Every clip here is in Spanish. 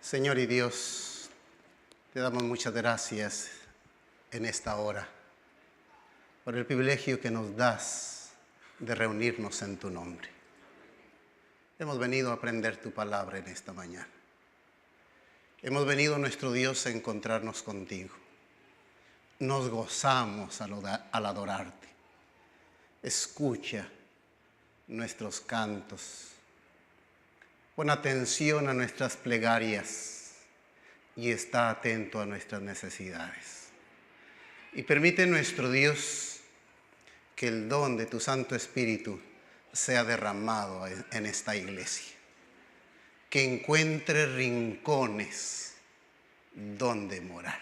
Señor y Dios, te damos muchas gracias en esta hora por el privilegio que nos das de reunirnos en tu nombre. Hemos venido a aprender tu palabra en esta mañana. Hemos venido, nuestro Dios, a encontrarnos contigo. Nos gozamos al adorarte. Escucha nuestros cantos. Pon atención a nuestras plegarias y está atento a nuestras necesidades. Y permite, nuestro Dios, que el don de tu Santo Espíritu sea derramado en esta iglesia. Que encuentre rincones donde morar.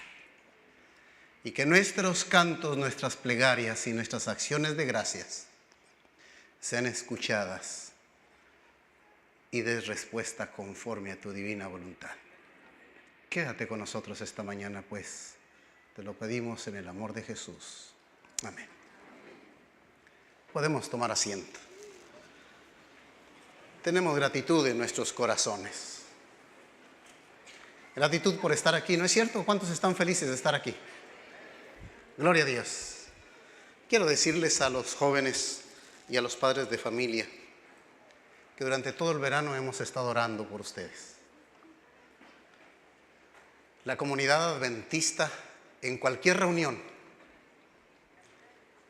Y que nuestros cantos, nuestras plegarias y nuestras acciones de gracias sean escuchadas y des respuesta conforme a tu divina voluntad. Quédate con nosotros esta mañana, pues. Te lo pedimos en el amor de Jesús. Amén. Podemos tomar asiento. Tenemos gratitud en nuestros corazones. Gratitud por estar aquí, ¿no es cierto? ¿Cuántos están felices de estar aquí? Gloria a Dios. Quiero decirles a los jóvenes y a los padres de familia que durante todo el verano hemos estado orando por ustedes. La comunidad adventista, en cualquier reunión,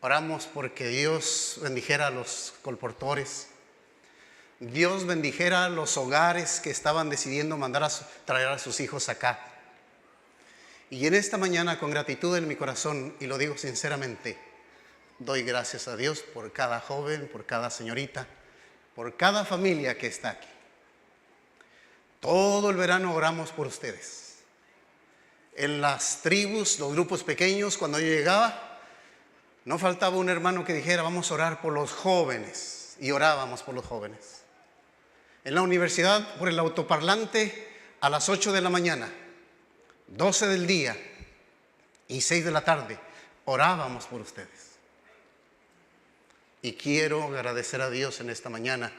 oramos porque Dios bendijera a los colportores, Dios bendijera a los hogares que estaban decidiendo traer a sus hijos acá. Y en esta mañana, con gratitud en mi corazón, y lo digo sinceramente, doy gracias a Dios por cada joven, por cada señorita, por cada familia que está aquí. Todo el verano oramos por ustedes. En las tribus, los grupos pequeños, cuando yo llegaba, no faltaba un hermano que dijera: vamos a orar por los jóvenes. Y orábamos por los jóvenes. En la universidad, por el autoparlante, a las 8 de la mañana, 12 del día y 6 de la tarde, orábamos por ustedes. Y quiero agradecer a Dios en esta mañana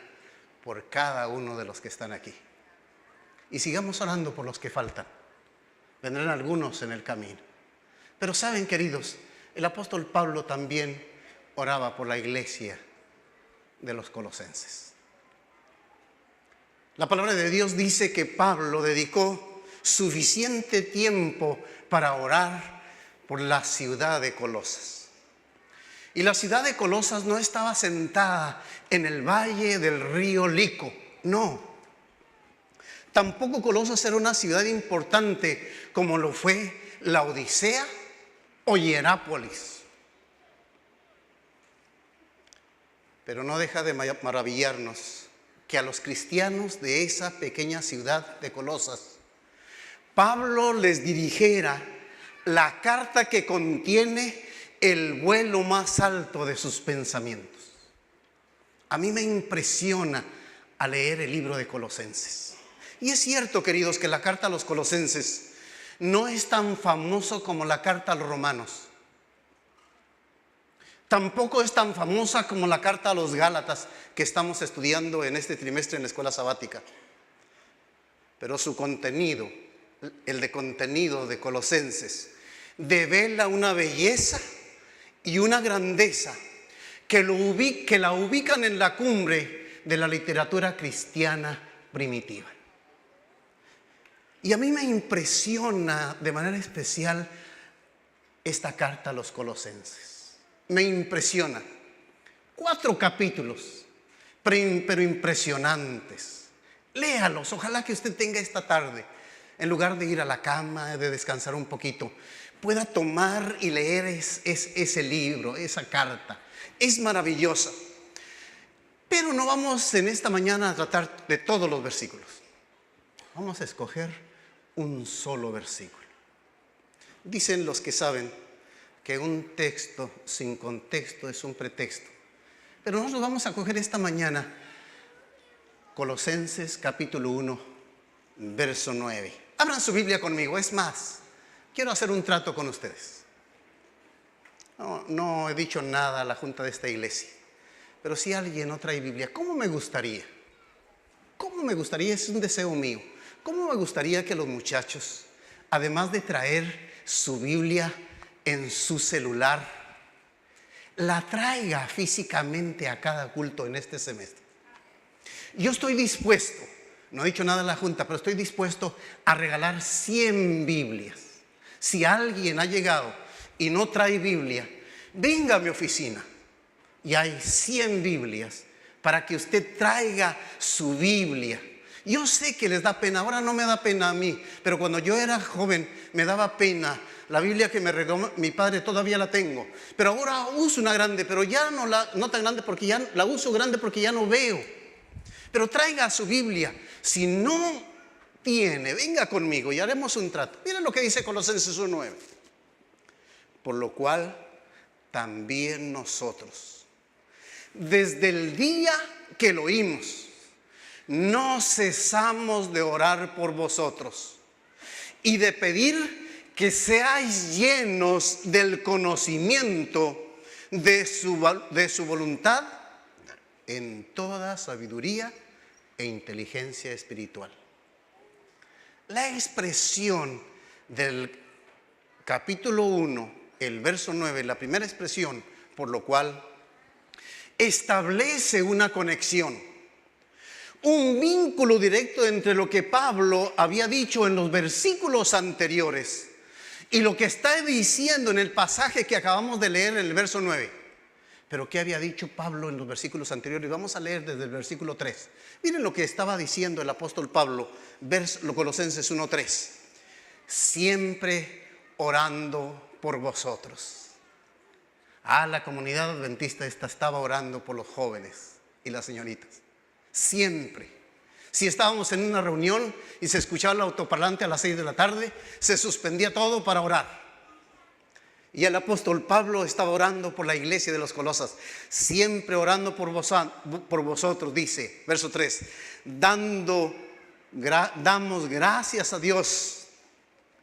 por cada uno de los que están aquí. Y sigamos orando por los que faltan. Vendrán algunos en el camino. Pero saben, queridos, el apóstol Pablo también oraba por la iglesia de los colosenses. La palabra de Dios dice que Pablo dedicó suficiente tiempo para orar por la ciudad de Colosas. Y la ciudad de Colosas no estaba sentada en el valle del río Lico, no. Tampoco Colosas era una ciudad importante como lo fue Laodicea o Hierápolis. Pero no deja de maravillarnos que a los cristianos de esa pequeña ciudad de Colosas, Pablo les dirigiera la carta que contiene el vuelo más alto de sus pensamientos. A mí me impresiona al leer el libro de Colosenses. Y es cierto, queridos, que la carta a los colosenses no es tan famoso como la carta a los romanos. Tampoco es tan famosa como la carta a los gálatas que estamos estudiando en este trimestre en la escuela sabática. Pero su contenido, el de contenido de Colosenses, devela una belleza y una grandeza que la ubican en la cumbre de la literatura cristiana primitiva. Y a mí me impresiona de manera especial esta carta a los colosenses. Me impresiona. 4 capítulos, pero impresionantes. Léalos, ojalá que usted tenga esta tarde, en lugar de ir a la cama, de descansar un poquito, pueda tomar y leer ese libro, esa carta. Es maravillosa. Pero no vamos en esta mañana a tratar de todos los versículos. Vamos a escoger un solo versículo. Dicen los que saben que un texto sin contexto es un pretexto. Pero nosotros vamos a coger esta mañana Colosenses capítulo 1, verso 9. Abran su Biblia conmigo. Es más, quiero hacer un trato con ustedes. No he dicho nada a la junta de esta iglesia, pero si alguien no trae Biblia, ¿cómo me gustaría? Es un deseo mío. ¿Cómo me gustaría que los muchachos, además de traer su Biblia en su celular, la traiga físicamente a cada culto en este semestre? Yo estoy dispuesto, no he dicho nada en la junta, pero estoy dispuesto a regalar 100 Biblias. Si alguien ha llegado y no trae Biblia, venga a mi oficina y hay 100 Biblias para que usted traiga su Biblia. Yo sé que les da pena, ahora no me da pena a mí, pero cuando yo era joven me daba pena. La Biblia que me regaló mi padre todavía la tengo, pero ahora uso una grande, pero ya no tan grande, porque ya la uso grande porque ya no veo. Pero traiga su Biblia. Si no tiene, venga conmigo y haremos un trato. Miren lo que dice Colosenses 1:9. Por lo cual también nosotros, desde el día que lo oímos, no cesamos de orar por vosotros y de pedir que seáis llenos del conocimiento de su voluntad en toda sabiduría e inteligencia espiritual. La expresión del capítulo 1, el verso 9, la primera expresión, por lo cual establece una conexión, un vínculo directo entre lo que Pablo había dicho en los versículos anteriores y lo que está diciendo en el pasaje que acabamos de leer en el verso 9. Pero ¿qué había dicho Pablo en los versículos anteriores? Vamos a leer desde el versículo 3. Miren lo que estaba diciendo el apóstol Pablo, Colosenses 1:3. Siempre orando por vosotros. La comunidad adventista estaba orando por los jóvenes y las señoritas. Siempre. Si estábamos en una reunión y se escuchaba el autoparlante a las 6 de la tarde, se suspendía todo para orar. Y el apóstol Pablo estaba orando por la iglesia de los Colosas, siempre orando por vosotros, dice, verso 3, damos gracias a Dios.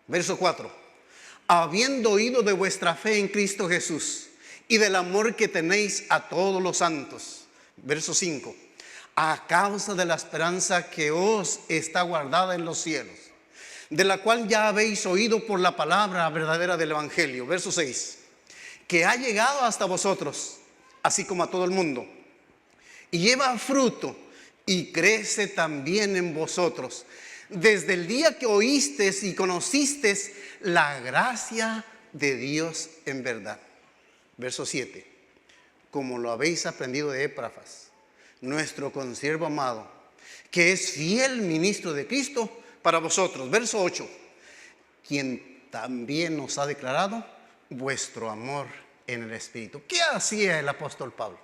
Verso 4, habiendo oído de vuestra fe en Cristo Jesús y del amor que tenéis a todos los santos. Verso 5, a causa de la esperanza que os está guardada en los cielos, de la cual ya habéis oído por la palabra verdadera del Evangelio. Verso 6, que ha llegado hasta vosotros, así como a todo el mundo, y lleva fruto y crece también en vosotros, desde el día que oísteis y conocisteis la gracia de Dios en verdad. Verso 7, como lo habéis aprendido de Epafras, nuestro consiervo amado, que es fiel ministro de Cristo para vosotros. Verso 8, quien también nos ha declarado vuestro amor en el Espíritu. ¿Qué hacía el apóstol Pablo?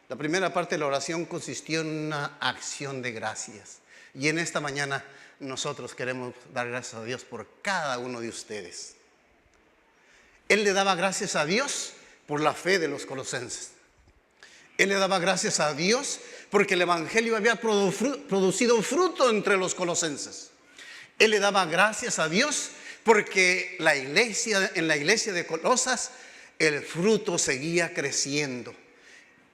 La primera parte de la oración consistió en una acción de gracias. Y en esta mañana nosotros queremos dar gracias a Dios por cada uno de ustedes. Él le daba gracias a Dios por la fe de los colosenses. Él le daba gracias a Dios porque el Evangelio había producido fruto entre los colosenses. Él le daba gracias a Dios porque en la iglesia de Colosas el fruto seguía creciendo.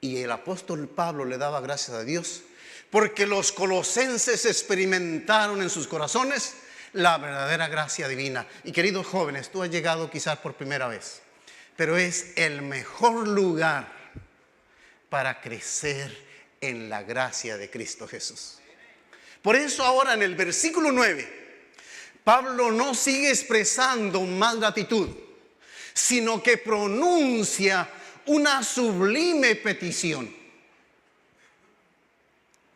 Y el apóstol Pablo le daba gracias a Dios porque los colosenses experimentaron en sus corazones la verdadera gracia divina. Y queridos jóvenes, tú has llegado quizás por primera vez, pero es el mejor lugar para crecer en la gracia de Cristo Jesús. Por eso ahora en el versículo 9, Pablo no sigue expresando más gratitud, sino que pronuncia una sublime petición.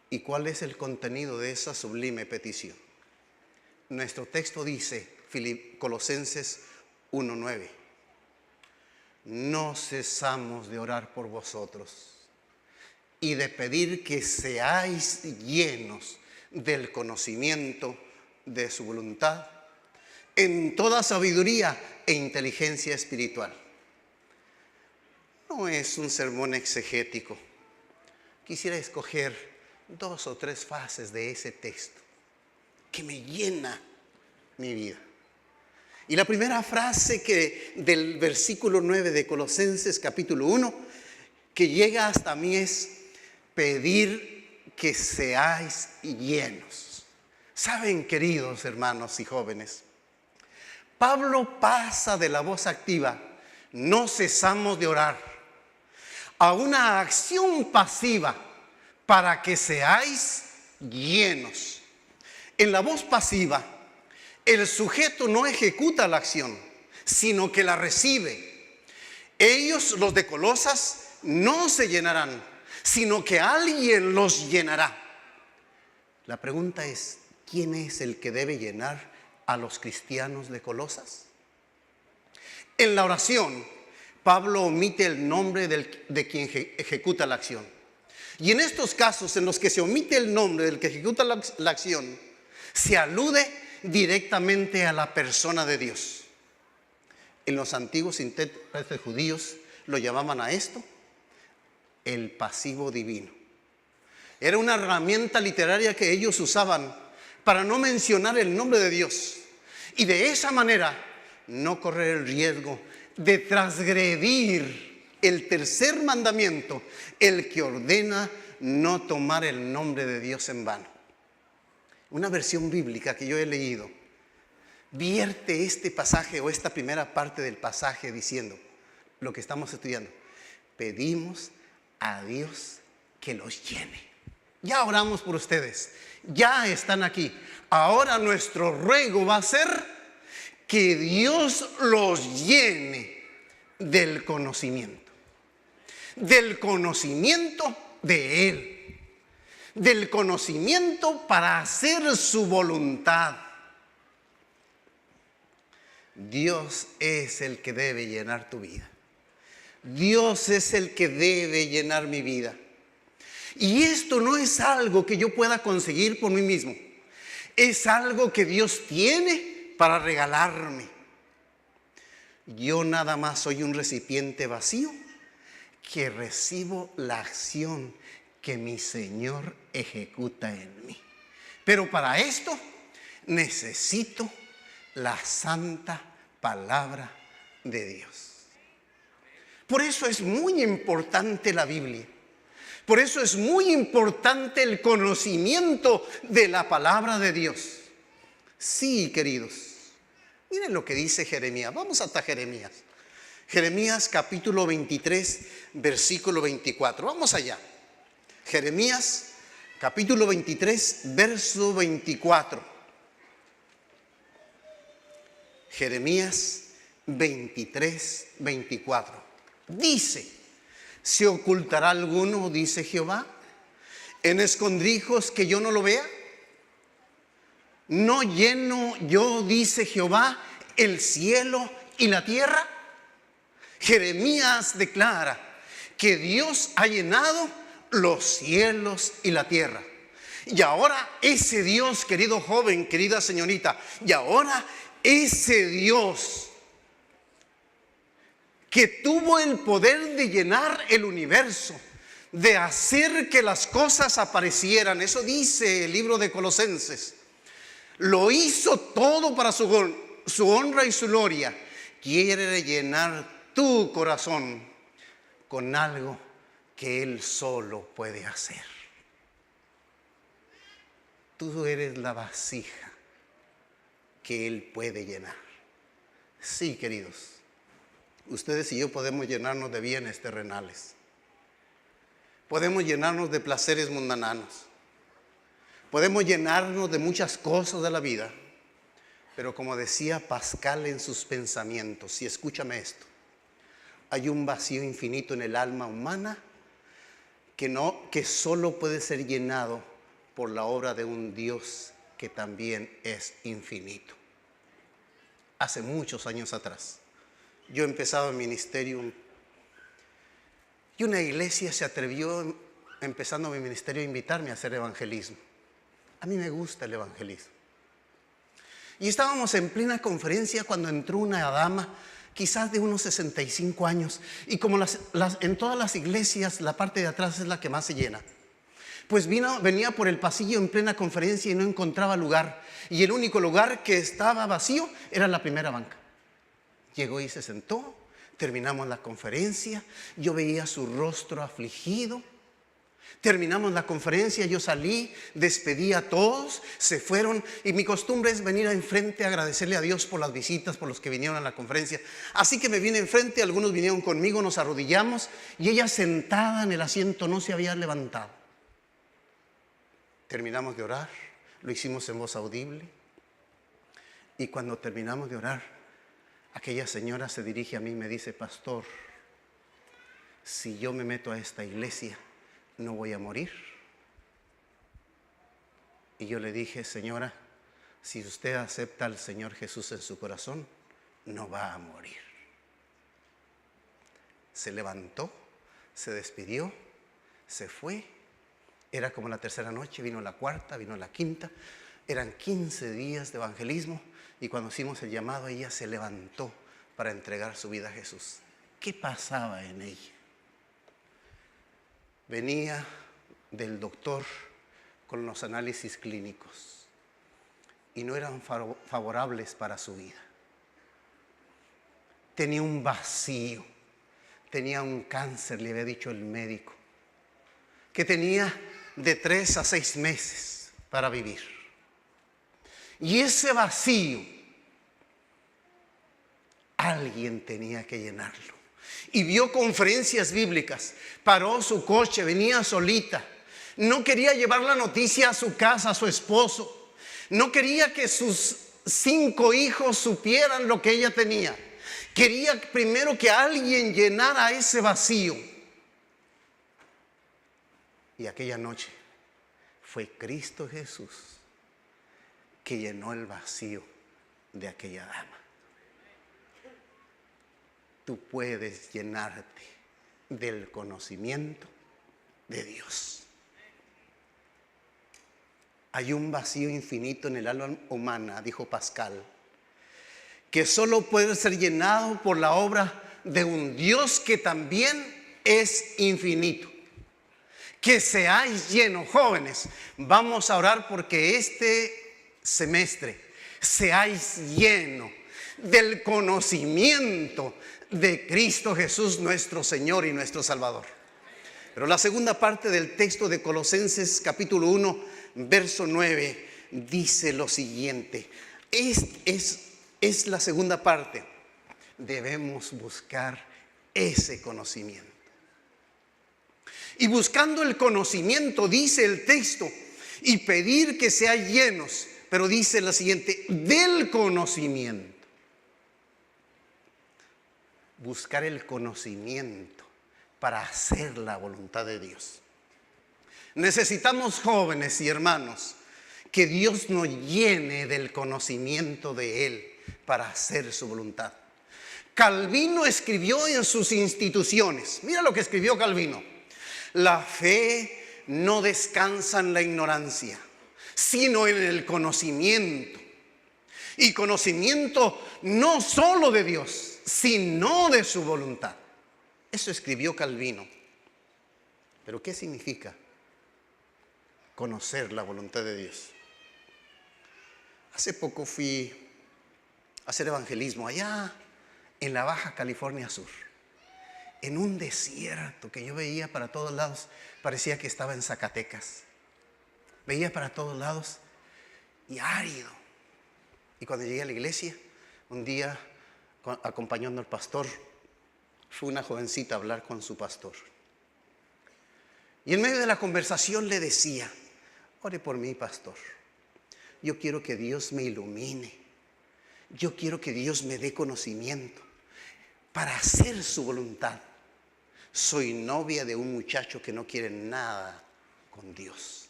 ¿Y cuál es el contenido de esa sublime petición? Nuestro texto dice, Colosenses 1:9, no cesamos de orar por vosotros y de pedir que seáis llenos del conocimiento de su voluntad en toda sabiduría e inteligencia espiritual. No es un sermón exegético. Quisiera escoger 2 o 3 frases de ese texto que me llena mi vida. Y la primera frase del versículo 9 de Colosenses capítulo 1 que llega hasta mí es pedir que seáis llenos. Saben, queridos hermanos y jóvenes, Pablo pasa de la voz activa, no cesamos de orar, a una acción pasiva para que seáis llenos. En la voz pasiva, el sujeto no ejecuta la acción, sino que la recibe. Ellos, los de Colosas, no se llenarán, sino que alguien los llenará. La pregunta es, ¿quién es el que debe llenar a los cristianos de Colosas? En la oración, Pablo omite el nombre de quien ejecuta la acción. Y en estos casos en los que se omite el nombre del que ejecuta la acción, se alude directamente a la persona de Dios. En los antiguos intérpretes judíos lo llamaban a esto el pasivo divino. Era una herramienta literaria que ellos usaban para no mencionar el nombre de Dios y de esa manera no correr el riesgo de transgredir el tercer mandamiento, el que ordena no tomar el nombre de Dios en vano. Una versión bíblica que yo he leído vierte este pasaje o esta primera parte del pasaje diciendo lo que estamos estudiando: pedimos a Dios que los llene. Ya oramos por ustedes, ya están aquí. Ahora nuestro ruego va a ser que Dios los llene del conocimiento de Él, del conocimiento para hacer su voluntad. Dios es el que debe llenar tu vida. Dios es el que debe llenar mi vida. Y esto no es algo que yo pueda conseguir por mí mismo. Es algo que Dios tiene para regalarme. Yo nada más soy un recipiente vacío que recibo la acción que mi Señor ejecuta en mí. Pero para esto necesito la santa palabra de Dios. Por eso es muy importante la Biblia. Por eso es muy importante el conocimiento de la palabra de Dios. Sí, queridos. Miren lo que dice Jeremías. Vamos hasta Jeremías. Jeremías capítulo 23, versículo 24. Vamos allá. Jeremías capítulo 23, verso 24. Jeremías 23, 24. Dice: ¿se ocultará alguno, dice Jehová, en escondrijos que yo no lo vea? ¿No lleno yo, dice Jehová, el cielo y la tierra? Jeremías declara que Dios ha llenado los cielos y la tierra. Y ahora ese Dios, querido joven, querida señorita, y ahora ese Dios que tuvo el poder de llenar el universo, de hacer que las cosas aparecieran, eso dice el libro de Colosenses, lo hizo todo para su honra y su gloria. Quiere llenar tu corazón con algo que Él solo puede hacer. Tú eres la vasija que Él puede llenar. Sí, queridos. Ustedes y yo podemos llenarnos de bienes terrenales. Podemos llenarnos de placeres mundanos. Podemos llenarnos de muchas cosas de la vida. Pero como decía Pascal en sus pensamientos, y escúchame esto, hay un vacío infinito en el alma humana que solo puede ser llenado por la obra de un Dios que también es infinito. Hace muchos años atrás, yo empezaba el ministerio y una iglesia se atrevió, empezando mi ministerio, a invitarme a hacer evangelismo. A mí me gusta el evangelismo. Y estábamos en plena conferencia cuando entró una dama, quizás de unos 65 años, y como en todas las iglesias la parte de atrás es la que más se llena, pues venía por el pasillo en plena conferencia y no encontraba lugar, y el único lugar que estaba vacío era la primera banca. Llegó y se sentó, terminamos la conferencia, yo veía su rostro afligido, Terminamos la conferencia, yo salí, despedí a todos, se fueron, y mi costumbre es venir enfrente a agradecerle a Dios por las visitas, por los que vinieron a la conferencia. Así que me vine enfrente, algunos vinieron conmigo, nos arrodillamos, y ella sentada en el asiento no se había levantado. Terminamos de orar, lo hicimos en voz audible, y cuando terminamos de orar, aquella señora se dirige a mí y me dice: pastor, si yo me meto a esta iglesia, ¿no voy a morir? Y yo le dije: señora, si usted acepta al Señor Jesús en su corazón, no va a morir. Se levantó, se despidió, se fue. Era como la tercera noche, vino la cuarta, vino la quinta. Eran 15 días de evangelismo, y cuando hicimos el llamado, ella se levantó para entregar su vida a Jesús. ¿Qué pasaba en ella? Venía del doctor con los análisis clínicos y no eran favorables para su vida. Tenía un vacío, tenía un cáncer, le había dicho el médico, que tenía de 3 a 6 meses para vivir. Y ese vacío, alguien tenía que llenarlo. Y vio conferencias bíblicas, paró su coche, venía solita. No quería llevar la noticia a su casa, a su esposo. No quería que sus 5 hijos supieran lo que ella tenía. Quería primero que alguien llenara ese vacío. Y aquella noche fue Cristo Jesús que llenó el vacío de aquella dama. Tú puedes llenarte del conocimiento de Dios. Hay un vacío infinito en el alma humana, dijo Pascal, que solo puede ser llenado por la obra de un Dios que también es infinito. Que seáis llenos, jóvenes. Vamos a orar porque este semestre seáis llenos del conocimiento de Cristo Jesús, nuestro Señor y nuestro Salvador. Pero la segunda parte del texto de Colosenses capítulo 1, verso 9, dice lo siguiente. Es la segunda parte. Debemos buscar ese conocimiento. Y buscando el conocimiento, dice el texto, y pedir que sean llenos. Pero dice lo siguiente: del conocimiento. Buscar el conocimiento para hacer la voluntad de Dios. Necesitamos, jóvenes y hermanos, que Dios nos llene del conocimiento de Él para hacer su voluntad. Calvino escribió en sus instituciones, mira lo que escribió Calvino: la fe no descansa en la ignorancia, sino en el conocimiento. Y conocimiento no solo de Dios, sino de su voluntad. Eso escribió Calvino. Pero ¿qué significa conocer la voluntad de Dios? Hace poco fui a hacer evangelismo allá en la Baja California Sur, en un desierto que yo veía para todos lados. Parecía que estaba en Zacatecas. Veía para todos lados y árido. Y cuando llegué a la iglesia, un día, acompañando al pastor, fue una jovencita a hablar con su pastor. Y en medio de la conversación le decía: ore por mí, pastor. Yo quiero que Dios me ilumine. Yo quiero que Dios me dé conocimiento para hacer su voluntad. Soy novia de un muchacho que no quiere nada con Dios.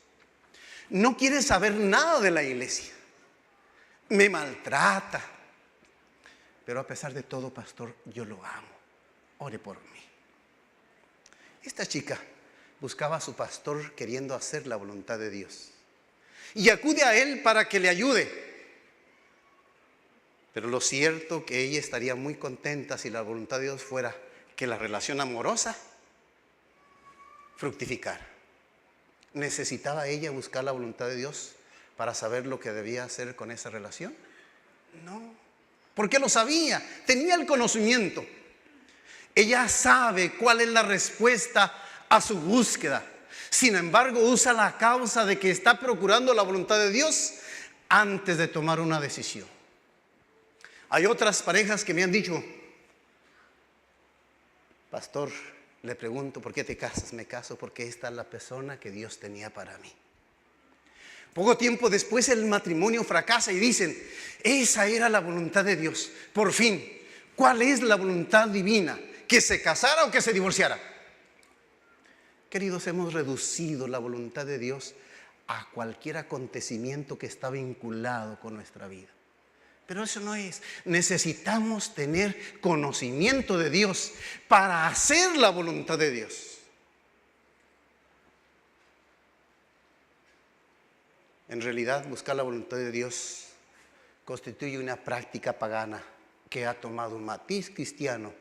No quiere saber nada de la iglesia. Me maltrata. Pero a pesar de todo, pastor, yo lo amo. Ore por mí. Esta chica buscaba a su pastor queriendo hacer la voluntad de Dios. Y acude a él para que le ayude. Pero lo cierto que ella estaría muy contenta si la voluntad de Dios fuera que la relación amorosa fructificara. ¿Necesitaba ella buscar la voluntad de Dios para saber lo que debía hacer con esa relación? No, porque lo sabía, tenía el conocimiento. Ella sabe cuál es la respuesta a su búsqueda. Sin embargo, usa la causa de que está procurando la voluntad de Dios antes de tomar una decisión. Hay otras parejas que me han dicho: pastor, le pregunto, ¿por qué te casas? Me caso porque esta es la persona que Dios tenía para mí. Poco tiempo después el matrimonio fracasa y dicen: esa era la voluntad de Dios. Por fin, ¿cuál es la voluntad divina? ¿Que se casara o que se divorciara? Queridos, hemos reducido la voluntad de Dios a cualquier acontecimiento que está vinculado con nuestra vida. Pero eso no es. Necesitamos tener conocimiento de Dios para hacer la voluntad de Dios. En realidad, buscar la voluntad de Dios constituye una práctica pagana que ha tomado un matiz cristiano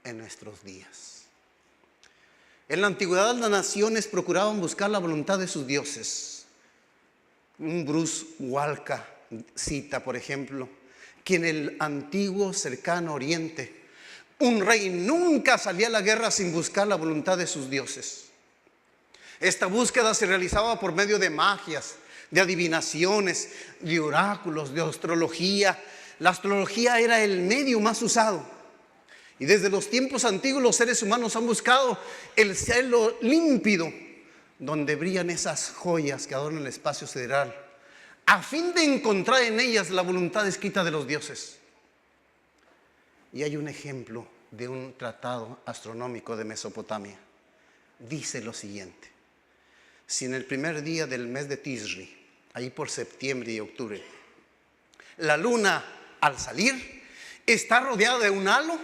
en nuestros días. En la antigüedad, las naciones procuraban buscar la voluntad de sus dioses. Un Bruce Walker cita, por ejemplo, que en el antiguo cercano oriente, un rey nunca salía a la guerra sin buscar la voluntad de sus dioses. Esta búsqueda se realizaba por medio de magias, de adivinaciones, de oráculos, de astrología. La astrología era el medio más usado. Y desde los tiempos antiguos los seres humanos han buscado el cielo límpido, donde brillan esas joyas que adornan el espacio sideral, a fin de encontrar en ellas la voluntad escrita de los dioses. Y hay un ejemplo de un tratado astronómico de Mesopotamia. Dice lo siguiente: si en el primer día del mes de Tisri, ahí por septiembre y octubre, la luna al salir está rodeada de un halo,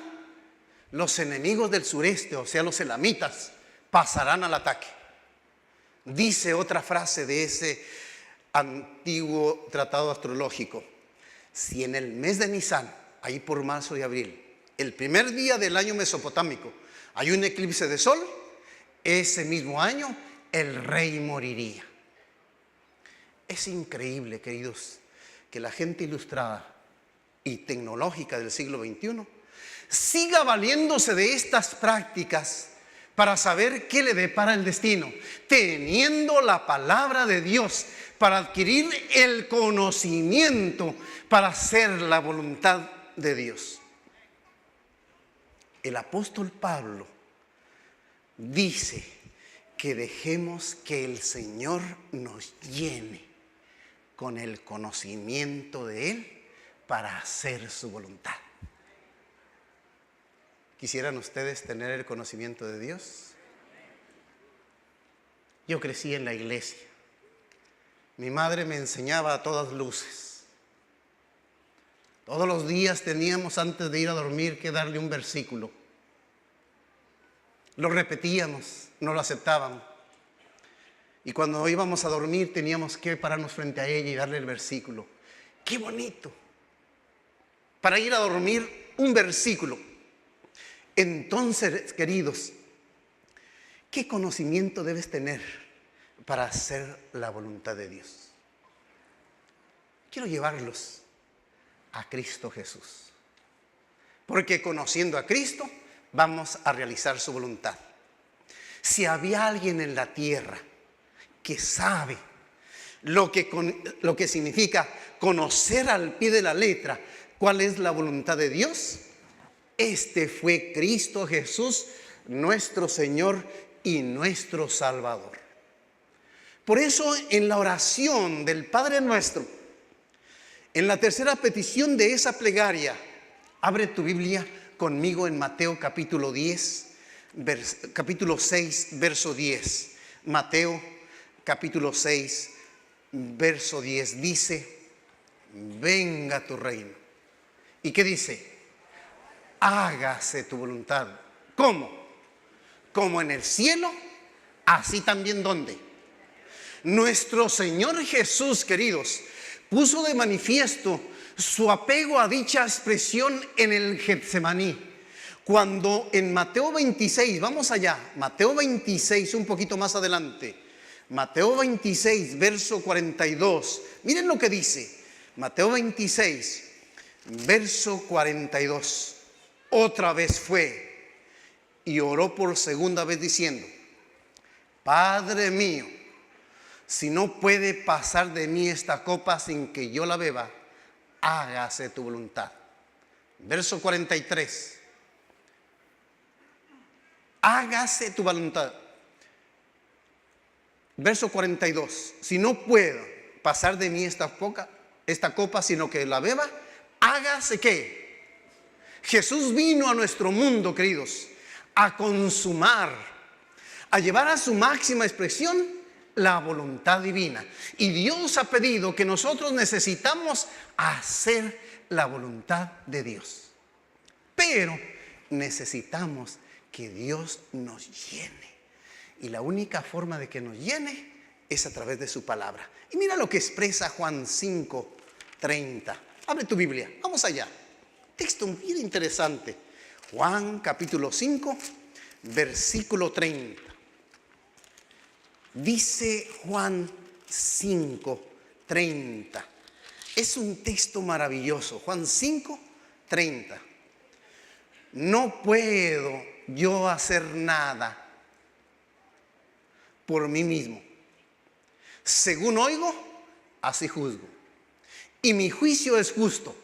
los enemigos del sureste, o sea los elamitas, pasarán al ataque. Dice otra frase de ese antiguo tratado astrológico: si en el mes de Nisan, ahí por marzo y abril, el primer día del año mesopotámico, hay un eclipse de sol, ese mismo año el rey moriría. Es increíble, queridos, que la gente ilustrada y tecnológica del siglo XXI siga valiéndose de estas prácticas para saber qué le depara el destino, teniendo la palabra de Dios para adquirir el conocimiento para hacer la voluntad de Dios. El apóstol Pablo dice que dejemos que el Señor nos llene con el conocimiento de Él para hacer su voluntad. ¿Quisieran ustedes tener el conocimiento de Dios? Yo crecí en la iglesia. Mi madre me enseñaba a todas luces. Todos los días teníamos, antes de ir a dormir, que darle un versículo. Lo repetíamos, no lo aceptábamos. Y cuando íbamos a dormir teníamos que pararnos frente a ella y darle el versículo. ¡Qué bonito! Para ir a dormir, un versículo. Entonces, queridos, ¿qué conocimiento debes tener para hacer la voluntad de Dios? Quiero llevarlos a Cristo Jesús, porque conociendo a Cristo vamos a realizar su voluntad. Si había alguien en la tierra que sabe lo que significa conocer al pie de la letra cuál es la voluntad de Dios, este fue Cristo Jesús, nuestro Señor y nuestro Salvador. Por eso, en la oración del Padre Nuestro, en la tercera petición de esa plegaria, abre tu Biblia conmigo en Mateo capítulo 6, verso 10. Mateo capítulo 6, verso 10 dice: venga tu reino. ¿Y qué dice? Hágase tu voluntad. ¿Cómo? Como en el cielo, así también ¿dónde? Nuestro Señor Jesús, queridos, puso de manifiesto su apego a dicha expresión en el Getsemaní, cuando en Mateo 26, vamos allá, Mateo 26, un poquito más adelante, Mateo 26, verso 42, miren lo que dice, Mateo 26, verso 42, otra vez fue y oró por segunda vez diciendo: Padre mío, si no puede pasar de mí esta copa sin que yo la beba, hágase tu voluntad. Verso 43. Hágase tu voluntad. Verso 42. Si no puedo pasar de mí esta copa, sino que la beba, hágase ¿qué? Jesús vino a nuestro mundo, queridos, a consumar, a llevar a su máxima expresión la voluntad divina. Y Dios ha pedido que nosotros necesitamos hacer la voluntad de Dios. Pero necesitamos que Dios nos llene. Y la única forma de que nos llene es a través de su palabra. Y mira lo que expresa Juan 5:30. Abre tu Biblia, vamos allá. Texto bien interesante. Juan capítulo 5, versículo 30. Dice Juan 5:30. Es un texto maravilloso. Juan 5:30. No puedo yo hacer nada por mí mismo. Según oigo, así juzgo. Y mi juicio es justo,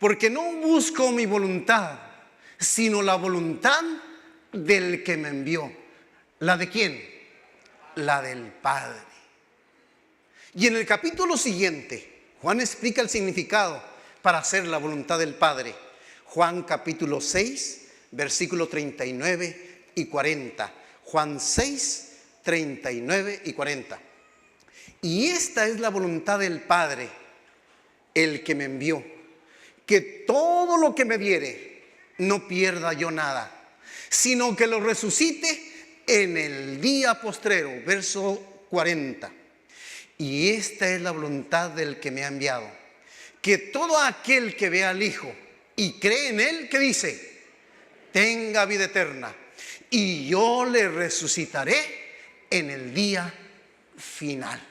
porque no busco mi voluntad, sino la voluntad del que me envió. ¿La de quién? La del Padre. Y en el capítulo siguiente, Juan explica el significado para hacer la voluntad del Padre. Juan capítulo 6, versículo 39 y 40. Juan 6, 39 y 40. Y esta es la voluntad del Padre, el que me envió, que todo lo que me diere no pierda yo nada, sino que lo resucite en el día postrero. Verso 40. Y esta es la voluntad del que me ha enviado, que todo aquel que vea al Hijo y cree en Él, ¿qué dice? Tenga vida eterna, y yo le resucitaré en el día final.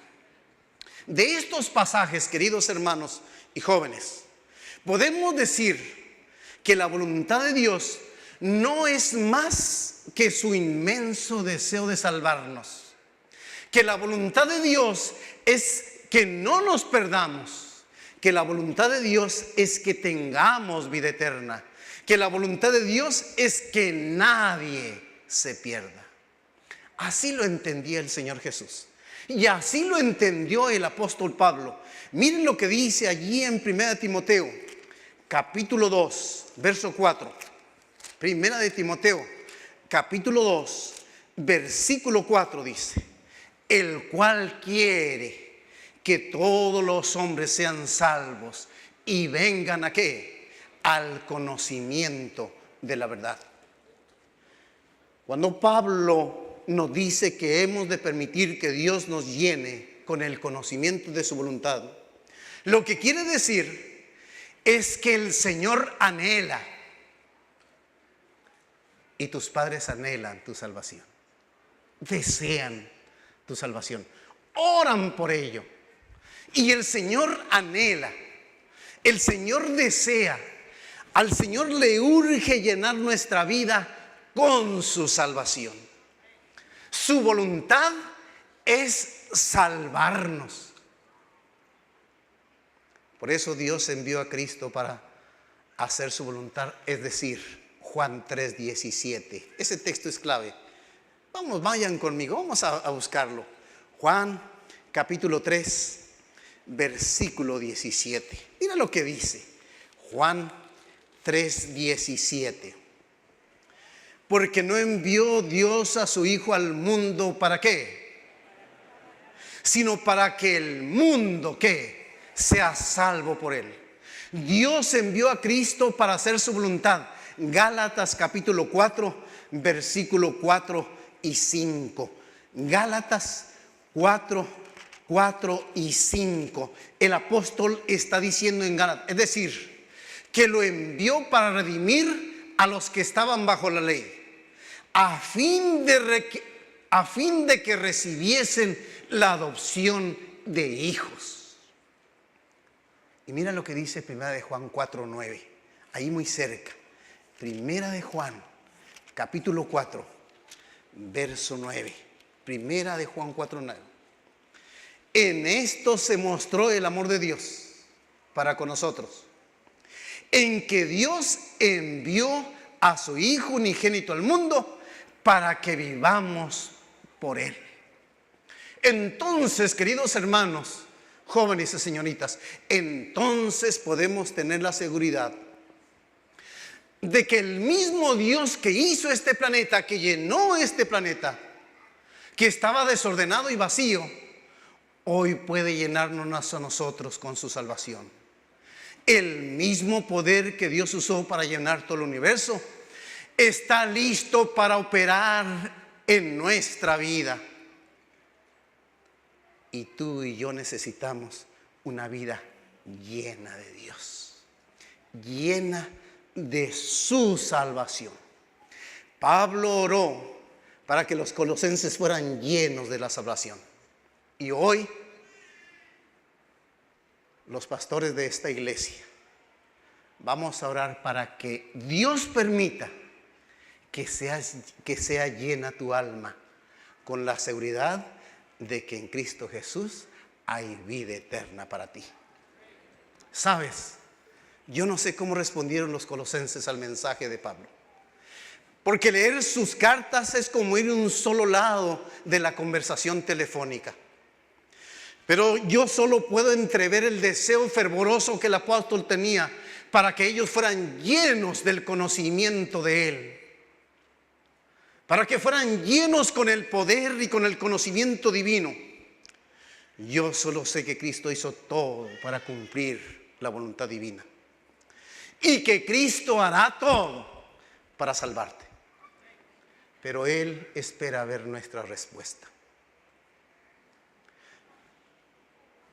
De estos pasajes, queridos hermanos y jóvenes, podemos decir que la voluntad de Dios no es más que su inmenso deseo de salvarnos. Que la voluntad de Dios es que no nos perdamos. Que la voluntad de Dios es que tengamos vida eterna. Que la voluntad de Dios es que nadie se pierda. Así lo entendía el Señor Jesús. Y así lo entendió el apóstol Pablo. Miren lo que dice allí en 1 Timoteo, capítulo 2, verso 4. 1 de Timoteo, capítulo 2, versículo 4 dice: el cual quiere que todos los hombres sean salvos y vengan ¿a qué? Al conocimiento de la verdad. Cuando Pablo nos dice que hemos de permitir que Dios nos llene con el conocimiento de su voluntad, lo que quiere decir es que el Señor anhela, y tus padres anhelan tu salvación, desean tu salvación, oran por ello, y el Señor anhela, el Señor desea, al Señor le urge llenar nuestra vida con su salvación. Su voluntad es salvarnos. Por eso Dios envió a Cristo para hacer su voluntad, es decir, Juan 3:17. Ese texto es clave. Vayan conmigo, vamos a buscarlo. Juan capítulo 3, versículo 17. Mira lo que dice Juan 3:17. Porque no envió Dios a su Hijo al mundo, ¿para qué? Sino para que el mundo, ¿qué? Sea salvo por él. Dios envió a Cristo para hacer su voluntad. Gálatas capítulo 4, versículo 4 y 5. Gálatas 4, 4 y 5. El apóstol está diciendo en Gálatas, es decir, que lo envió para redimir a los que estaban bajo la ley, a fin de que recibiesen la adopción de hijos. Y mira lo que dice 1 de Juan 4:9, ahí muy cerca. 1 de Juan, capítulo 4, verso 9. Primera de Juan 4:9. En esto se mostró el amor de Dios para con nosotros, en que Dios envió a su Hijo unigénito al mundo para que vivamos por Él. Entonces, queridos hermanos, jóvenes y señoritas, entonces podemos tener la seguridad de que el mismo Dios que hizo este planeta, que llenó este planeta, que estaba desordenado y vacío, hoy puede llenarnos a nosotros con su salvación. El mismo poder que Dios usó para llenar todo el universo está listo para operar en nuestra vida. Y tú y yo necesitamos una vida llena de Dios, llena de su salvación. Pablo oró para que los colosenses fueran llenos de la salvación. Y hoy, los pastores de esta iglesia, vamos a orar para que Dios permita que sea llena tu alma con la seguridad de que en Cristo Jesús hay vida eterna para ti. ¿Sabes? Yo no sé cómo respondieron los colosenses al mensaje de Pablo, porque leer sus cartas es como ir a un solo lado de la conversación telefónica. Pero yo solo puedo entrever el deseo fervoroso que el apóstol tenía para que ellos fueran llenos del conocimiento de Él, para que fueran llenos con el poder y con el conocimiento divino. Yo solo sé que Cristo hizo todo para cumplir la voluntad divina y que Cristo hará todo para salvarte. Pero Él espera ver nuestra respuesta.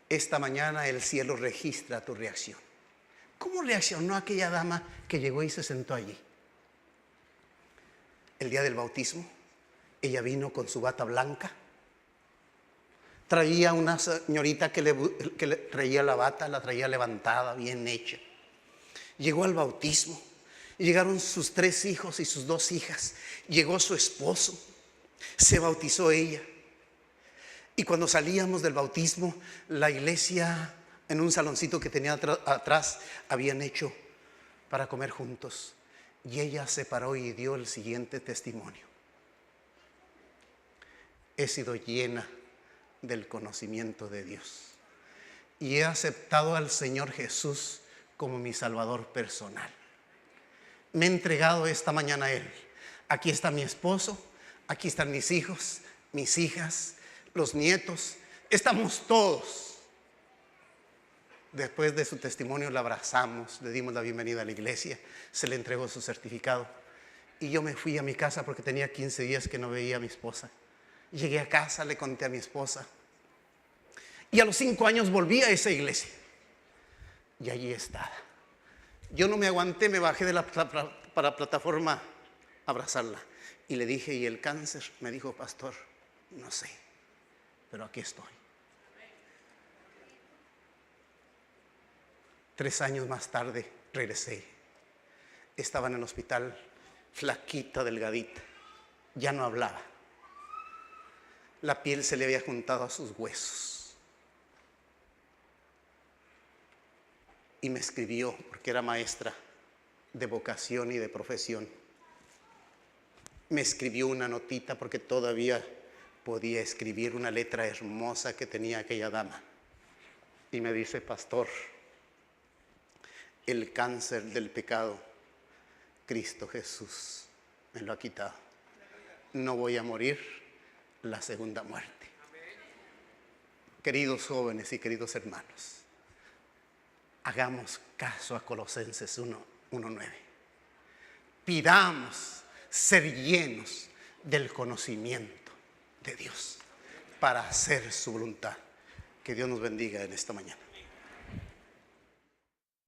Esta mañana el cielo registra tu reacción. ¿Cómo reaccionó aquella dama que llegó y se sentó allí? El día del bautismo, ella vino con su bata blanca. Traía una señorita que le traía la bata, la traía levantada, bien hecha. Llegó al bautismo. Llegaron sus 3 hijos y sus 2 hijas. Llegó su esposo. Se bautizó ella. Y cuando salíamos del bautismo, la iglesia, en un saloncito que tenía atrás, habían hecho para comer juntos. Y ella se paró y dio el siguiente testimonio: he sido llena del conocimiento de Dios y he aceptado al Señor Jesús como mi Salvador personal. Me he entregado esta mañana a Él. Aquí está mi esposo, aquí están mis hijos, mis hijas, los nietos, estamos todos. Después de su testimonio la abrazamos, le dimos la bienvenida a la iglesia, se le entregó su certificado y yo me fui a mi casa porque tenía 15 días que no veía a mi esposa. Llegué a casa, le conté a mi esposa y a los 5 años volví a esa iglesia y allí estaba. Yo no me aguanté, me bajé de la plataforma a abrazarla y le dije: ¿y el cáncer? Me dijo: pastor, no sé, pero aquí estoy. 3 años más tarde regresé. Estaba en el hospital, flaquita, delgadita, ya no hablaba. La piel se le había juntado a sus huesos. Y me escribió, porque era maestra de vocación y de profesión. Me escribió una notita porque todavía podía escribir una letra hermosa que tenía aquella dama. Y me dice: pastor, el cáncer del pecado, Cristo Jesús me lo ha quitado. No voy a morir la segunda muerte. Queridos jóvenes y queridos hermanos, hagamos caso a Colosenses 1:9. Pidamos ser llenos del conocimiento de Dios para hacer su voluntad. Que Dios nos bendiga en esta mañana.